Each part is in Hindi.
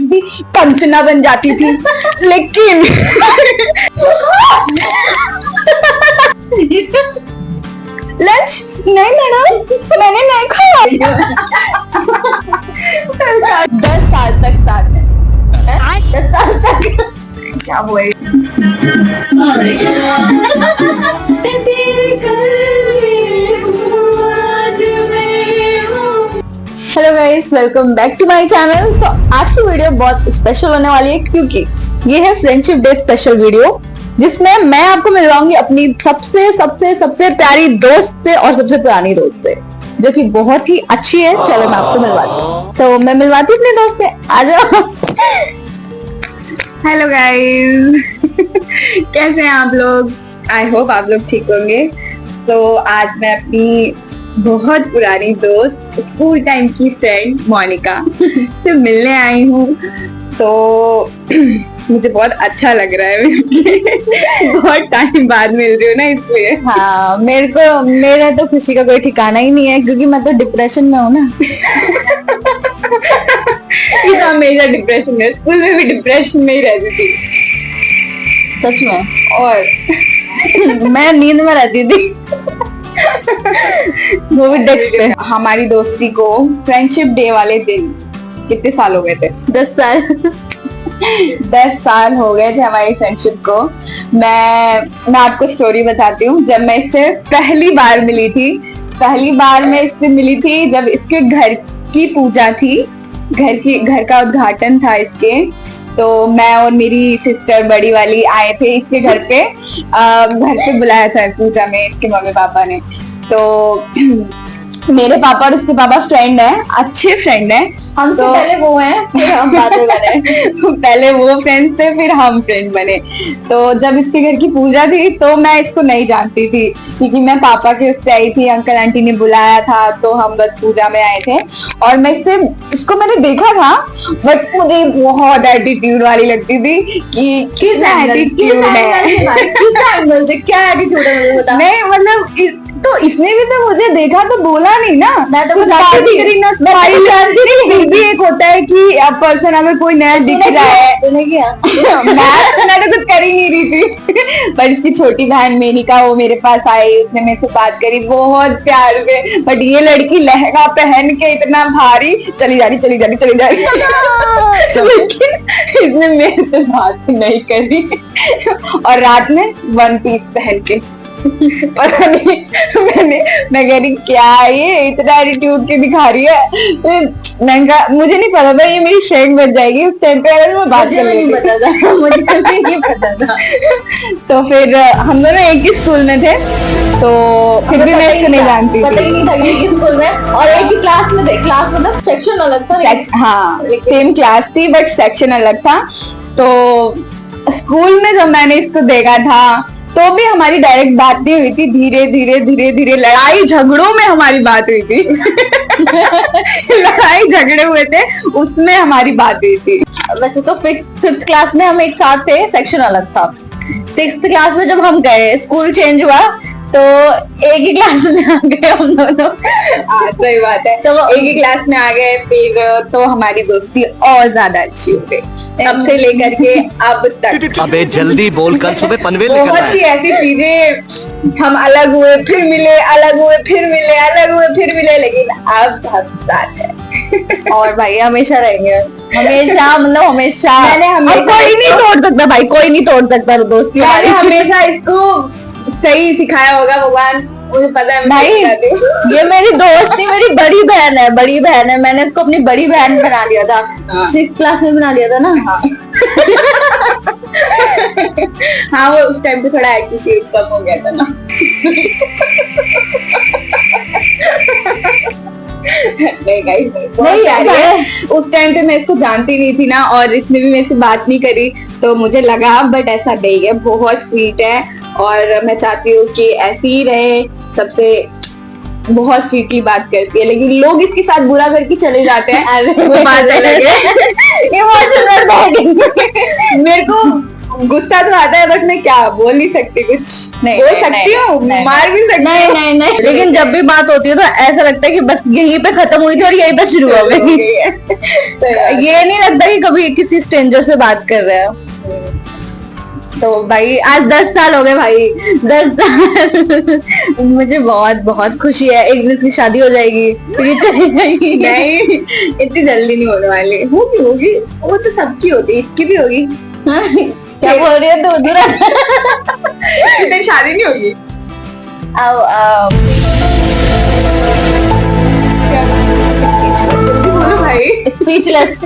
भी पंचना बन जाती थी, लेकिन लंच नहीं मैडम, मैंने नहीं खाया। 10 साल तक साथ है, 10 साल तक क्या हुआ? Hello guys, welcome back to my channel. तो आज की वीडियो बहुत स्पेशल होने वाली है क्योंकि ये है फ्रेंडशिप डे स्पेशल वीडियो, जिसमें मैं आपको मिलवाऊंगी अपनी सबसे सबसे सबसे प्यारी दोस्त से और सबसे पुरानी दोस्त से, जो कि बहुत ही अच्छी है। चलो मैं आपको मिलवाती हूँ। तो मैं मिलवाती हूँ अपनी दोस्त से, आ जाओ। हेलो गाइस, कैसे हैं आप लोग? आई होप आप लोग ठीक होंगे। तो आज मैं अपनी बहुत पुरानी दोस्त, स्कूल टाइम की फ्रेंड मोनिका से मिलने आई हूँ। तो मुझे बहुत अच्छा लग रहा है। बहुत टाइम बाद मिल रही हूँ ना, इसलिए। हाँ, मेरा तो खुशी का कोई ठिकाना ही नहीं है, क्योंकि मैं तो डिप्रेशन में हूँ ना। मेरा डिप्रेशन है, स्कूल में भी डिप्रेशन में ही रहती थी, सच में। और मैं नींद में रहती थी, वो भी डेस्क पे। हमारी दोस्ती को फ्रेंडशिप डे वाले दिन कितने साल हो गए थे? 10 साल। 10 साल हो गए थे हमारी फ्रेंडशिप को। मैं आपको स्टोरी बताती हूँ। जब मैं इससे पहली बार मिली थी, जब इसके घर की पूजा थी, घर का उद्घाटन था इसके। तो मैं और मेरी सिस्टर बड़ी वाली आए थे इसके घर पे बुलाया था पूजा में इसके मम्मी पापा ने। तो मेरे पापा और उसके पापा फ्रेंड है, अच्छे फ्रेंड है। हम तो पहले वो हैं, फिर हम बातें बने। पहले वो फ्रेंड थे, फिर हम फ्रेंड बने। तो जब इसके घर की पूजा थी तो मैं इसको नहीं जानती थी, क्योंकि मैं पापा के उससे आई थी, अंकल आंटी ने बुलाया था, तो हम बस पूजा में आए थे। और मैं इसको मैंने देखा था, बट मुझे बहुत एटीट्यूड वाली लगती थी कि किस एटीट्यूड है, क्या एटीट्यूड है मुझे बता। नहीं मतलब तो इसने भी तो मुझे देखा तो बोला नहीं ना, मैं तो कुछ ना स्माइल जानती नहीं। फिर भी एक होता है कि अब पर्सन अगर कोई नया दिख रहा है। तूने किया? मैं तो कुछ कर ही नहीं रही थी। पर इसकी छोटी बहन मेनिका, वो मेरे पास आई, उसने मेरे से बात करी बहुत प्यार से। बट ये लड़की लहंगा पहन के इतना भारी चली जा रही। लेकिन इसने मेरे से बात नहीं करी, और रात में 1 पीस पहन के। पता नहीं, मैं कह रही क्या ये इतना एटीट्यूड क्यों दिखा रही है। मैंने कहा मुझे नहीं पता था ये मेरी फ्रेंड बन जाएगी उस टाइम पे, अगर मैं बात कर नहीं पता था। मुझे तो नहीं पता था। तो फिर हम दोनों एक ही स्कूल में थे, तो फिर भी मैं इसको नहीं जानती, पता ही नहीं था कि स्कूल में, और एक ही क्लास में थे। क्लास मतलब सेक्शन अलग था। हाँ, सेम क्लास थी बट सेक्शन अलग था। तो स्कूल में जब मैंने इसको देखा था तो भी हमारी डायरेक्ट बात नहीं हुई थी, धीरे लड़ाई झगड़ों में हमारी बात हुई थी। लड़ाई झगड़े हुए थे, उसमें हमारी बात हुई थी। वैसे तो 5th क्लास में हम एक साथ थे, सेक्शन अलग था। 6th क्लास में जब हम गए, स्कूल चेंज हुआ, तो एक ही क्लास में आ गए हम दोनों। सही बात है, तो एक ही क्लास में आ गए। फिर तो हमारी दोस्ती और ज्यादा अच्छी हो गई, तब से लेकर के अब तक। अबे जल्दी बोल, कल सुबह पनवेल निकलना है। बहुत सी ऐसी चीजें, हम अलग हुए फिर मिले, अलग हुए फिर मिले, लेकिन अब हम साथ हैं। और भाई हमेशा रहेंगे, हमेशा, मतलब हमेशा। कोई नहीं तोड़ सकता भाई, कोई नहीं तोड़ सकता दोस्ती। मैंने हमेशा इसको सही सिखाया होगा भगवान, मुझे पता है भाई। ये मेरी दोस्त नहीं, मेरी बड़ी बहन है। मैंने इसको अपनी बड़ी बहन बना लिया था। 6th क्लास में बना लिया था ना। हाँ, वो उस टाइम पे थोड़ा एटीट्यूड कम हो गया था ना। नहीं, उस टाइम पे मैं इसको जानती नहीं थी ना, और इसने भी मेरे से बात नहीं करी, तो मुझे लगा, बट ऐसा नहीं है, बहुत स्वीट है। और मैं चाहती हूँ कि ऐसी ही रहे, सबसे बहुत स्वीटली बात करती है। लेकिन लोग इसके साथ बुरा करके चले जाते हैं, वो बात अलग है। इमोशनल मेरे को गुस्सा तो आता है बट मैं क्या बोल नहीं सकती कुछ। नहीं, बोल नहीं, सकती हूँ, नहीं, मार भी सकती नहीं हूँ। नहीं नहीं, लेकिन जब भी बात होती है तो ऐसा लगता है कि बस यहीं पे खत्म हुई थी और यहीं पे शुरू हो गई। ये नहीं लगता कि कभी किसी स्ट्रेंजर से बात कर रहे हैं। तो भाई आज 10 साल हो गए भाई, 10 साल। मुझे बहुत बहुत खुशी है, एक दिन इसकी शादी हो जाएगी फिर ये चली जाएगी। नहीं, इतनी जल्दी नहीं होने वाली। होगी, वो तो सबकी होती है, इसकी भी होगी। हाँ, क्या बोल रही है तो दूरा। तेरी शादी नहीं होगी? आओ जल्दी बोलो भाई। स्पीचलेस।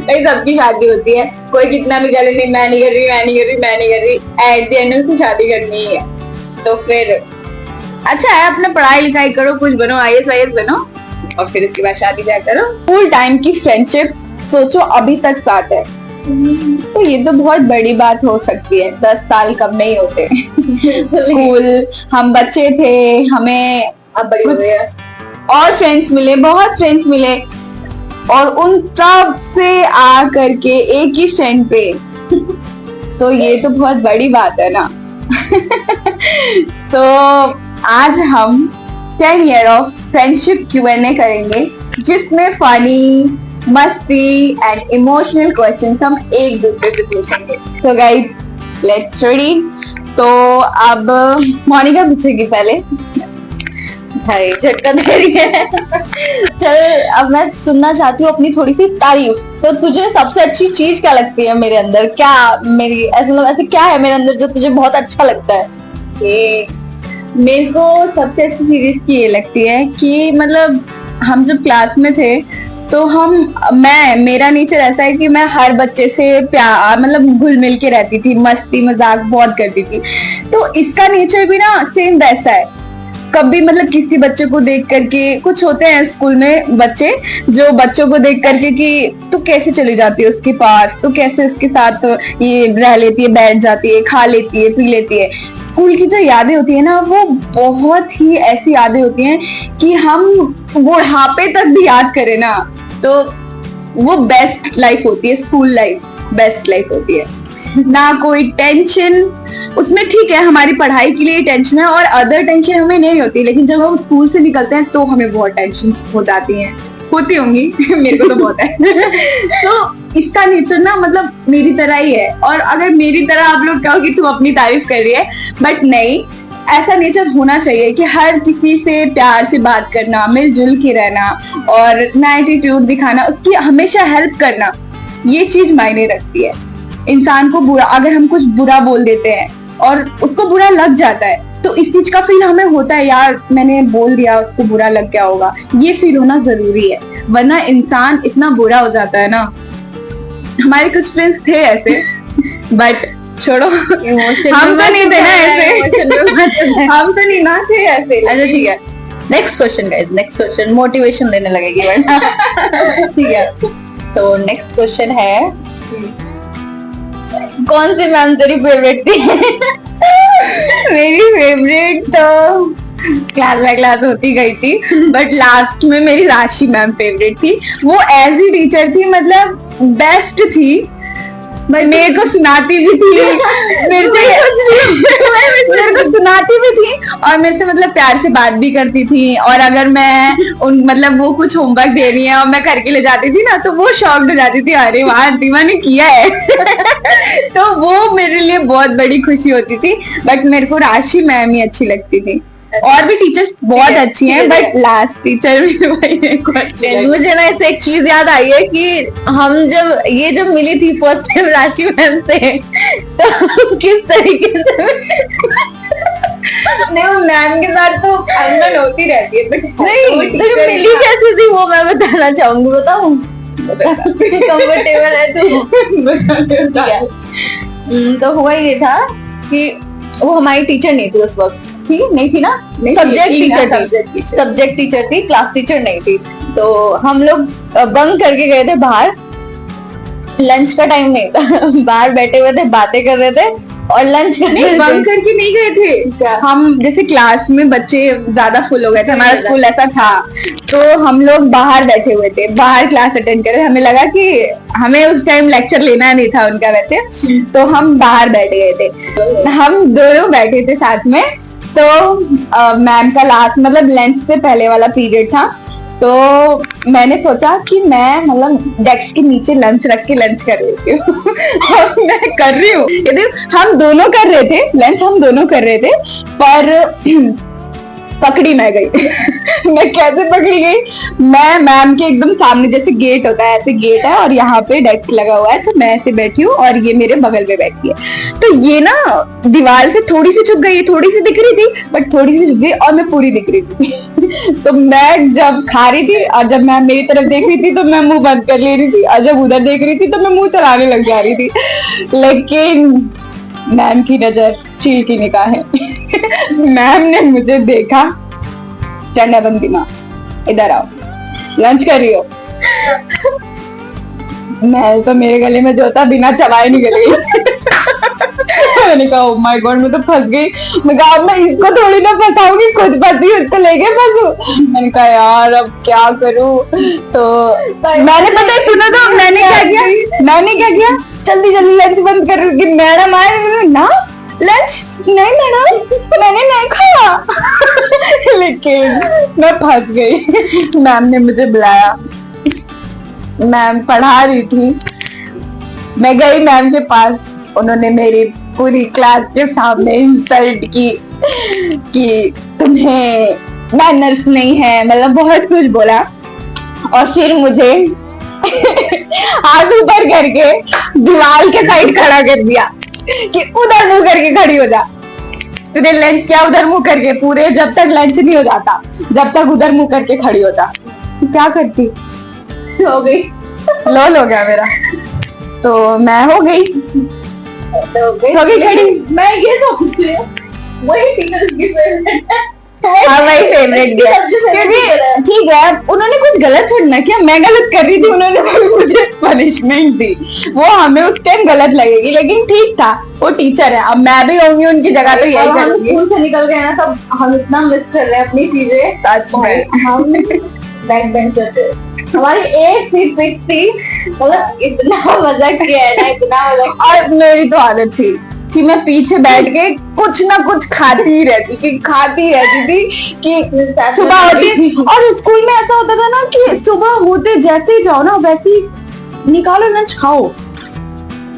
भाई सबकी शादी होती है, कोई कितना भी करे, नहीं मैं नहीं कर रही, मैं नहीं कर रही, मैं नहीं कर रही, एट द एंड उसकी शादी करनी ही है। तो फिर अच्छा है, अपना पढ़ाई लिखाई करो, कुछ बनो, IAS वाईएस बनो, और फिर उसके बाद शादी ब्याह करो। स्कूल टाइम की फ्रेंडशिप सोचो अभी तक साथ है, तो ये तो बहुत बड़ी बात हो सकती है। 10 साल कब नहीं होते। स्कूल हम बच्चे थे, हमें अब बड़ी हो गई है। और फ्रेंड्स मिले, बहुत फ्रेंड्स मिले, और उन सब से आ करके एक ही फ्रेंड पे, तो ये तो बहुत बड़ी बात है ना। तो आज हम 10 ईयर ऑफ फ्रेंडशिप Q&A करेंगे, जिसमें फनी, मस्ती एंड इमोशनल क्वेश्चन हम एक दूसरे से पूछेंगे। So guys let's start. तो अब मोनिका पूछेगी पहले। भाई झटका दे रही है। चल अब मैं सुनना चाहती हूँ अपनी थोड़ी सी तारीफ। तो तुझे सबसे अच्छी चीज क्या लगती है मेरे अंदर? क्या मेरी ऐसे क्या है मेरे अंदर जो तुझे बहुत अच्छा लगता है? ये मेरे को सबसे अच्छी चीज इसकी ये लगती है कि मतलब हम जब क्लास में थे तो मेरा नेचर ऐसा है कि मैं हर बच्चे से प्यार मतलब घुल मिल के रहती थी, मस्ती मजाक बहुत करती थी। तो इसका नेचर भी ना सेम वैसा है। कभी मतलब किसी बच्चे को देख करके, कुछ होते हैं स्कूल में बच्चे जो बच्चों को देख करके कि तू कैसे चली जाती है उसके पास, तू कैसे उसके साथ ये रह लेती है, बैठ जाती है, खा लेती है, पी लेती है। स्कूल की जो यादें होती है ना, वो बहुत ही ऐसी यादें होती हैं कि हम बुढ़ापे तक भी याद करें ना, तो वो बेस्ट लाइफ होती है। स्कूल लाइफ बेस्ट लाइफ होती है। ना कोई टेंशन उसमें, ठीक है हमारी पढ़ाई के लिए टेंशन है और अदर टेंशन हमें नहीं होती, लेकिन जब हम स्कूल से निकलते हैं तो हमें बहुत टेंशन हो जाती है, होती होंगी। मेरे को तो बहुत है। तो इसका नेचर ना मतलब मेरी तरह ही है। और अगर मेरी तरह आप लोग कहो कि तू अपनी तारीफ कर रही है, बट नहीं, ऐसा नेचर होना चाहिए कि हर किसी से प्यार से बात करना, मिलजुल के रहना और ना एटीट्यूड दिखाना, उसकी हमेशा हेल्प करना, ये चीज मायने रखती है। इंसान को बुरा, अगर हम कुछ बुरा बोल देते हैं और उसको बुरा लग जाता है, तो इस चीज का फील हमें होता है, यार मैंने बोल दिया उसको बुरा लग गया होगा, ये फील होना जरूरी है, वरना इंसान इतना बुरा हो जाता है ना। हमारे कुछ फ्रेंड्स थे ऐसे, बट छोड़ो, हम तो नहीं थे ना ऐसे। हम तो नहीं ना थे ऐसे। अच्छा ठीक है, next question guys, next question motivation देने लगेगी वरना। ठीक है, तो नेक्स्ट क्वेश्चन है, कौन सी मैम तेरी फेवरेट थी? मेरी फेवरेट तो क्लास बाय क्लास होती गई थी, बट लास्ट में मेरी राशि मैम फेवरेट थी। वो ऐसी टीचर थी, मतलब बेस्ट थी, मेरे को सुनाती भी थी, मेरे को सुनाती भी थी और मेरे से मतलब प्यार से बात भी करती थी। और अगर मैं मतलब वो कुछ होमवर्क दे रही है और मैं करके ले जाती थी ना, तो वो शॉक्ड हो जाती थी, अरे वाह दीवा ने किया है। तो वो मेरे लिए बहुत बड़ी खुशी होती थी। बट मेरे को राशि मैम ही अच्छी लगती थी। और भी टीचर्स बहुत अच्छी हैं, बट लास्ट टीचर भी वही मेरे को अच्छी लगी। मुझे ना इससे एक चीज याद आई है कि हम जब मिली थी फर्स्ट टाइम राशि मैम से, तो किस तरीके से नहीं, वो मैम के साथ तो अनबन होती रहती है, बट नहीं तो मिली कैसे थी वो मैं बताना चाहूंगी। बताऊं? कंफर्टेबल है तू? ठीक है। तो हुआ ये था कि वो हमारी टीचर नहीं थी उस वक्त, नहीं थी ना, सब्जेक्ट टीचर थी, क्लास टीचर नहीं थी। तो हम लोग बंक करके गए थे बाहर, लंच का टाइम नहीं था, बाहर बैठे हुए थे, बातें कर रहे थे और लंच नहीं, बंक करके नहीं गए थे हम। जैसे क्लास में बच्चे ज्यादा फुल हो गए थे, हमारा स्कूल ऐसा था, तो हम लोग बाहर बैठे हुए थे, बाहर क्लास अटेंड कर रहे। हमें लगा कि हमें उस टाइम लेक्चर लेना नहीं था उनका वैसे, तो हम बाहर बैठ गए थे। हम दोनों बैठे थे साथ में, तो मैम का लास्ट मतलब लंच से पहले वाला पीरियड था, तो मैंने सोचा कि मैं मतलब डेस्क के नीचे लंच रख के लंच कर लेती हूँ और मैं कर रही हूँ। यदि हम दोनों कर रहे थे लंच, हम दोनों कर रहे थे, पर पकड़ी मैं गई मैं कैसे पकड़ी गई, मैं मैम के एकदम सामने, जैसे गेट होता है ऐसे गेट है और यहाँ पे डेस्क लगा हुआ है, तो मैं ऐसे बैठी हूँ और ये मेरे बगल में बैठी है। तो ये ना दीवार से थोड़ी सी छुप गई, थोड़ी सी दिख रही थी बट थोड़ी सी छुप गई और मैं पूरी दिख रही थी तो मैं जब खा रही थी और जब मैम मेरी तरफ देख रही थी तो मैं मुंह बंद कर ले रही थी, और जब उधर देख रही थी तो मैं मुंह चलाने लग जा रही थी। लेकिन मैम की नजर चील की निगाहें मैम ने मुझे देखा, स्टैंड अप अंतिमा, इधर आओ, लंच कर रही हो। मैं तो, मेरे गले में जो था बिना चबाए निकल गई मैंने कहा ओह माय गॉड, मैं तो फंस गई। मैं कहा अब मैं इसको थोड़ी ना फंसाऊंगी, खुद फंसी उसको लेके फंसू। मैंने कहा यार अब क्या करूं, तो मैंने पता है सुनो तो मैंने क्या किया, जल्दी जल्दी लंच बंद कर रही थी। मैडम आए ना, लंच नहीं मैडम मैंने नहीं खाया लेकिन मैं फंस गई। मैम ने मुझे बुलाया, मैम पढ़ा रही थी, मैं गई मैम के पास, उन्होंने मेरी पूरी क्लास के सामने इंसल्ट की कि तुम्हें मैनर्स नहीं है, मतलब बहुत कुछ बोला, और फिर मुझे हाथ ऊपर करके दीवार के साइड खड़ा कर दिया कि उधर मुंह करके खड़ी हो जा। तूने लंच क्या उधर मुंह करके, पूरे जब तक लंच नहीं हो जाता जब तक उधर मुंह करके खड़ी हो जा। क्या करती, हो गई, लोल हो गया मेरा, तो मैं हो गई खड़ी। मैं ये सोचती हूँ वही टीचर्स की फेवरेट है। हाँ वही फेवरेट भी है, क्योंकि ठीक है उन्होंने कुछ गलत थोड़ी ना किया, मैं गलत कर रही थी, उन्होंने मुझे पनिशमेंट दी, वो हमें उस टाइम गलत लगेगी लेकिन ठीक था, वो टीचर है। अब मैं भी होंगी उनकी जगह तो यही करूंगी। स्कूल से निकल गए ना तब हम इतना मिस कर रहे हैं अपनी चीजें, सच में। हम बैक बेंचर थे, हमारी एक सीट फिक्स थी, मतलब इतना मजा किया है ना, इतना मजा। और मेरी तो आदत थी कि मैं पीछे बैठ के कुछ ना कुछ खाती ही रहती थी कि सुबह होती, और स्कूल में ऐसा होता था ना कि सुबह होते जैसे ही जाओ ना वैसे ही निकालो लंच खाओ,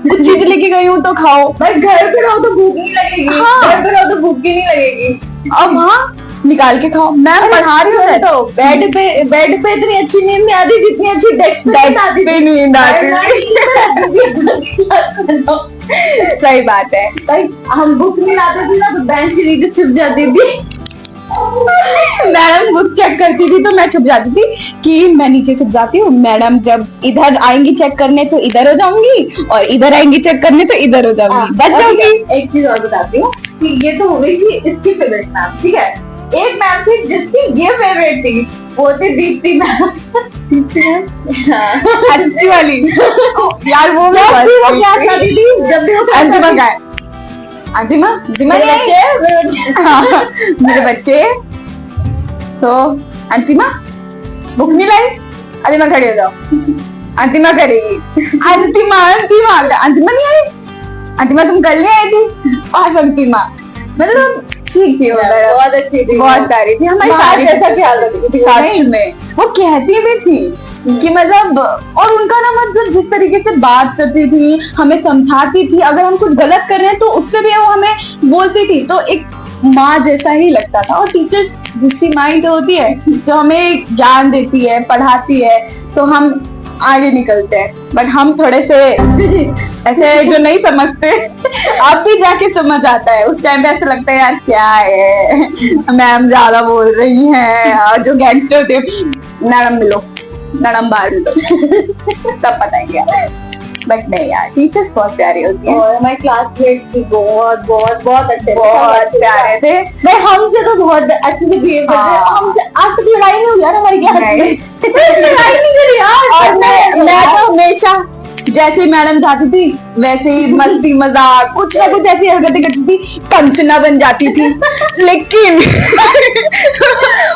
कुछ चीज लेके गई हूँ तो खाओ। भाई घर पे रहो तो भूख नहीं लगेगी, घर पे रहो तो भूख भी नहीं लगेगी, अब हाँ निकाल के खाओ। मैं पढ़ा रही हूँ तो बेड पे इतनी अच्छी नींद नहीं आती जितनी अच्छी डेस्क पे नींद आती। सही बात है, भाई हम बुक नहीं लाते थे ना तो बेंच के नीचे छुप जाती थी, मैडम बुक चेक करती थी तो मैं छुप जाती थी कि मैं नीचे छुप जाती हूँ, मैडम जब इधर आएंगी चेक करने तो इधर हो जाऊंगी और इधर आएंगी चेक करने तो इधर हो जाऊंगी, बच जाऊंगी। एक चीज और बताती हूँ कि ये तो हो गई थी इसकी फेवरेट मैम, ठीक है, एक मैम थी जिसकी ये फेवरेट थी, वो थी दीप्ति मैम अच्छी वाली यार, वो क्या करती थी जब भी वो अंतिमा का है, अंतिमा मेरे बच्चे तो अंतिमा बुक नहीं लाई, अंतिमा खड़े हो जाओ, अंतिमा करेगी, अंतिमा नहीं आई, अंतिमा तुम कल नहीं आई थी, और अंतिमा मतलब ठीक थी, बहुत अच्छी थी, बहुत सारी थी, हमारी सारी ऐसा ख्याल रखती थी सच में, वो कहती भी थी कि मतलब, और उनका ना मतलब जिस तरीके से बात करती थी, हमें समझाती थी, अगर हम कुछ गलत कर रहे हैं तो उससे भी वो हमें बोलती थी, तो एक माँ जैसा ही लगता था। और टीचर्स दूसरी माँ ही तो होती है जो हमें ज्ञान देती है, पढ़ाती है, तो हम आगे निकलते हैं, बट हम थोड़े से ऐसे जो नहीं समझते अब भी जाके समझ आता है, उस टाइम पे ऐसा लगता है यार क्या है मैम ज्यादा बोल रही हैं, और जो गैंगस्टर थे मैडम मिलो, मैडम बाहर मिलो तब पता ही क्या। बट नहीं यार टीचर्स बहुत प्यारी होती हैं, और हमारे क्लासमेट भी बहुत बहुत बहुत अच्छे, बहुत प्यारे थे। मैं हमसे तो बहुत अच्छे से बिहेव करते हैं, हमसे आज तक लड़ाई नहीं हुई यार हमारी क्लास में, लड़ाई नहीं करी यार। और मैं तो हमेशा जैसे मैडम जाती थी वैसे ही मस्ती मजाक कुछ ना कुछ ऐसी हरकतें करती थी, पंचना बन जाती थी। लेकिन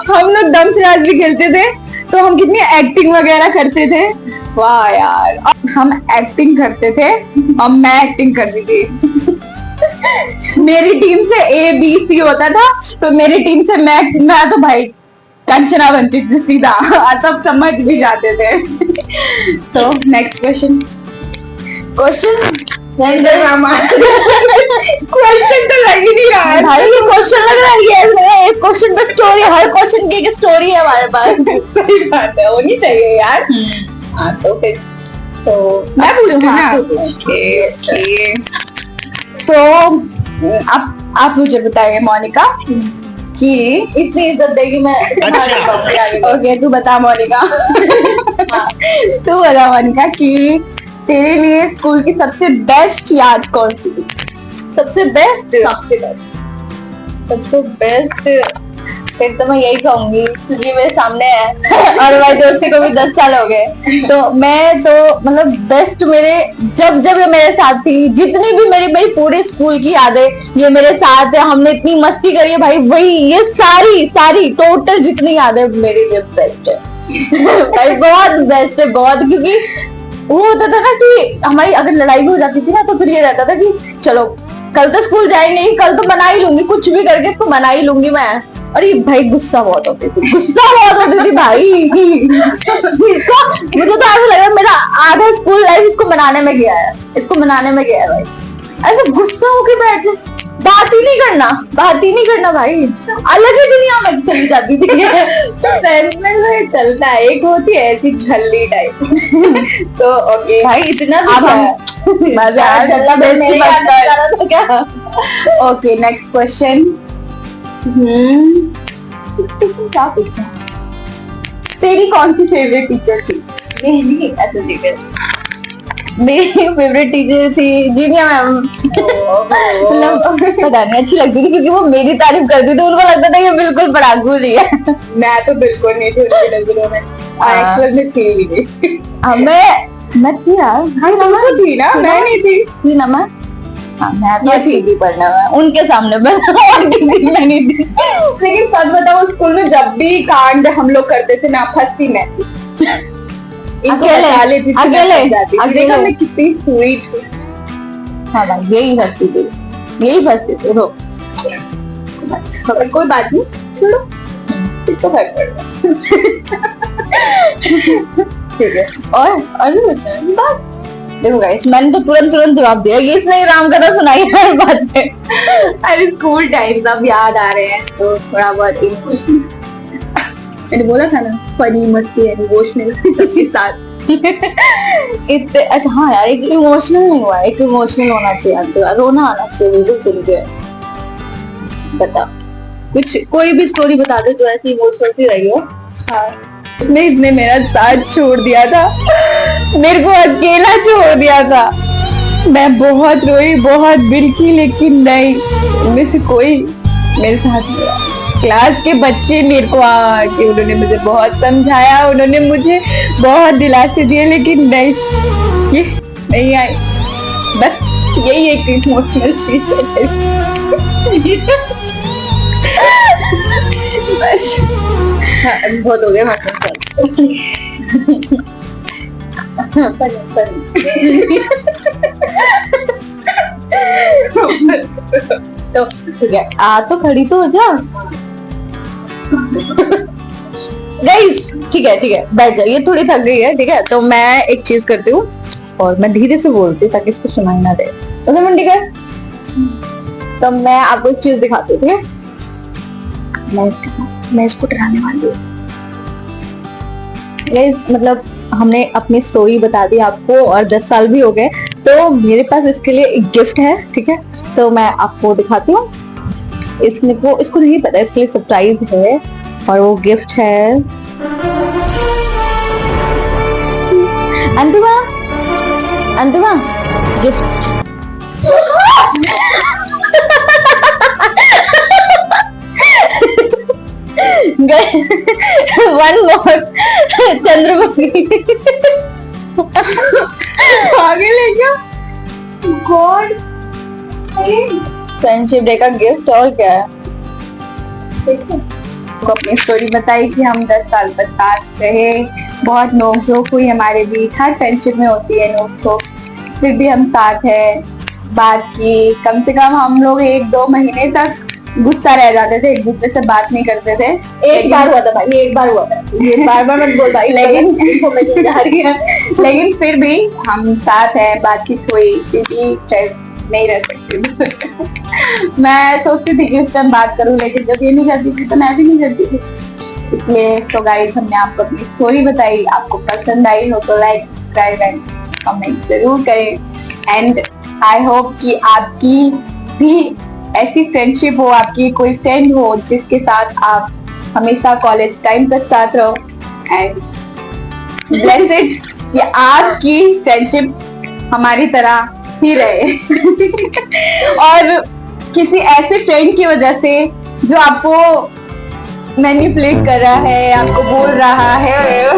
हम लोग दमशराज भी खेलते थे तो हम कितनी एक्टिंग वगैरह करते थे, वाह यार। हम एक्टिंग करते थे और मैं एक्टिंग करती थी। मेरी टीम से ABC होता था तो मेरी टीम से मैं तो भाई कंचना बनती थी सीधा, सब समझ भी जाते थे। तो नेक्स्ट क्वेश्चन तो लग ही नहीं रहा है भाई, ये क्वेश्चन लग रहा है, एक क्वेश्चन पे स्टोरी, हर क्वेश्चन की एक स्टोरी है हमारे पास। सही बात है, होनी चाहिए यार। हाँ तो फिर तो मैं पूछती हूँ ना। ओके तो आप मुझे बताइए मोनिका कि इतनी इज्जत देगी मैं। अच्छा। ओके तू बता मोनिका। तू बता मोनिका कि तेरे लिए स्कूल की सबसे बेस्ट याद कौन सी थी? सबसे बेस्ट फिर तो मैं यही कहूंगी क्योंकि मेरे सामने है और हमारी दोस्ती को भी 10 साल हो गए, तो मैं तो मतलब बेस्ट मेरे जब ये मेरे साथ थी, जितनी भी मेरी पूरी स्कूल की यादें ये मेरे साथ है, हमने इतनी मस्ती करी है भाई, वही ये सारी टोटल जितनी यादें मेरे लिए बेस्ट है। भाई बहुत बेस्ट है, बहुत, क्योंकि वो होता था ना कि हमारी अगर लड़ाई भी हो जाती थी ना तो फिर ये रहता था कि चलो कल तो स्कूल जाएंगे, कल तो मना ही लूंगी, कुछ भी करके तो मना ही लूंगी मैं। और ये भाई गुस्सा बहुत होती थी भाई। मुझे तो ऐसा लग रहा है मेरा आधा स्कूल लाइफ इसको मनाने में गया है भाई। ऐसे गुस्सा होके बैठ जाए, बात ही नहीं करना भाई, अलग ही दुनिया में चली जाती थी। में चलता है, एक होती है ऐसी छल्ली टाइप। तो ओके भाई इतना अब क्या। Okay next question. क्या पूछना, तेरी कौन सी फेवरेट टीचर थी? मेरी फेवरेट टीचर थी जीनिया मैम। मतलब पता नहीं अच्छी लगती थी क्योंकि वो मेरी तारीफ करती थी, उनको लगता था ये बिल्कुल पढ़ाकू नहीं है। मैं तो बिल्कुल नहीं थी उनकी नजरों में, एक्चुअल में थी भी नहीं। मैं थी यार, थी ना, मैं नहीं थी ना मैं। हाँ मैं तो थी पढ़ने में उनके सामने मैं नहीं थी। लेकिन सच बताओ स्कूल में जब भी कांड हम लोग करते थे ना, फंसती मैं अकेले कितनी स्वीट थी। हाँ भाई यही फंसती थी रो। कोई बात नहीं, छोड़ो, इसको फर्क पड़ता। ठीक है, और भी क्वेश्चन बात। देखो गाइस मैंने तो तुरंत जवाब दिया, ये इसने राम कथा सुनाई हर बात पे। अरे स्कूल टाइम सब याद आ रहे हैं तो थोड़ा बहुत इमोशनल, मैंने बोला था ना फनी मस्ती इमोशनल सबके साथ। इतने अच्छा हाँ यार, एक इमोशनल नहीं हुआ, एक इमोशनल होना चाहिए, रोना आना चाहिए बिल्कुल सुन के। बता कुछ, कोई भी स्टोरी बता दे जो ऐसी इमोशनल सी रही हो। हाँ इसने मेरा साथ छोड़ दिया था, मेरे को अकेला छोड़ दिया था, मैं बहुत रोई, बहुत बिलकी, लेकिन नहीं उनमें से कोई मेरे साथ नहीं रहा। क्लास के बच्चे मेरे को आके उन्होंने मुझे बहुत समझाया, उन्होंने मुझे बहुत दिलासे दिए, लेकिन नहीं ये नहीं आई। बस यही एक इमोशनल चीज है। बस बहुत हो गया भाषण। तो ठीक है, तो खड़ी तो हो जा गाइस। ठीक है बैठ जाओ, ये थोड़ी थक गई है। ठीक है तो मैं एक चीज करती हूँ और मैं धीरे से बोलती हूँ ताकि इसको सुनाई ना दे। ठीक है तो मैं आपको एक चीज दिखाती हूँ। ठीक है मैं इसको डराने वाली हूँ गाइस। मतलब हमने अपनी स्टोरी बता दी आपको और 10 साल भी हो गए, तो मेरे पास इसके लिए एक गिफ्ट है। ठीक है तो मैं आपको दिखाती हूँ। इसको नहीं पता, इसके लिए सरप्राइज है और वो गिफ्ट है अंतिमा गिफ्ट। One more Chandramukhi. क्या गॉड, फ्रेंडशिप डे का गिफ्ट और क्या है? तो अपनी स्टोरी बताई कि हम 10 साल तक साथ रहे, बहुत नोक झोंक हुई हमारे बीच, हर फ्रेंडशिप में होती है नोक झोंक, फिर भी हम साथ हैं। बात की कम से कम हम लोग 1-2 महीने तक गुस्सा रह जाते थे, एक दूसरे से बात नहीं करते थे। एक बार हुआ था भाई, एक बार हुआ था, ये बार बार मत बोल भाई, लेकिन जा रही है, लेकिन फिर भी हम साथ हैं, बातचीत हुई क्योंकि नहीं रह सकती। मैं सोचती थी कि उस टाइम बात करूं, लेकिन जब ये नहीं करती थी तो मैं भी नहीं करती थी। इसलिए तो गाइस, हमने आपको अपनी स्टोरी बताई, आपको पसंद आई हो तो लाइक, सब्सक्राइब एंड कमेंट जरूर करें। एंड आई होप कि आपकी भी ऐसी फ्रेंडशिप हो, आपकी कोई फ्रेंड हो जिसके साथ आप हमेशा कॉलेज टाइम तक साथ रहो। एंड ब्लेस्ड कि आपकी फ्रेंडशिप हमारी तरह ही रहे और किसी ऐसे फ्रेंड की वजह से जो आपको मैनिपुलेट कर रहा है, आपको बोल रहा है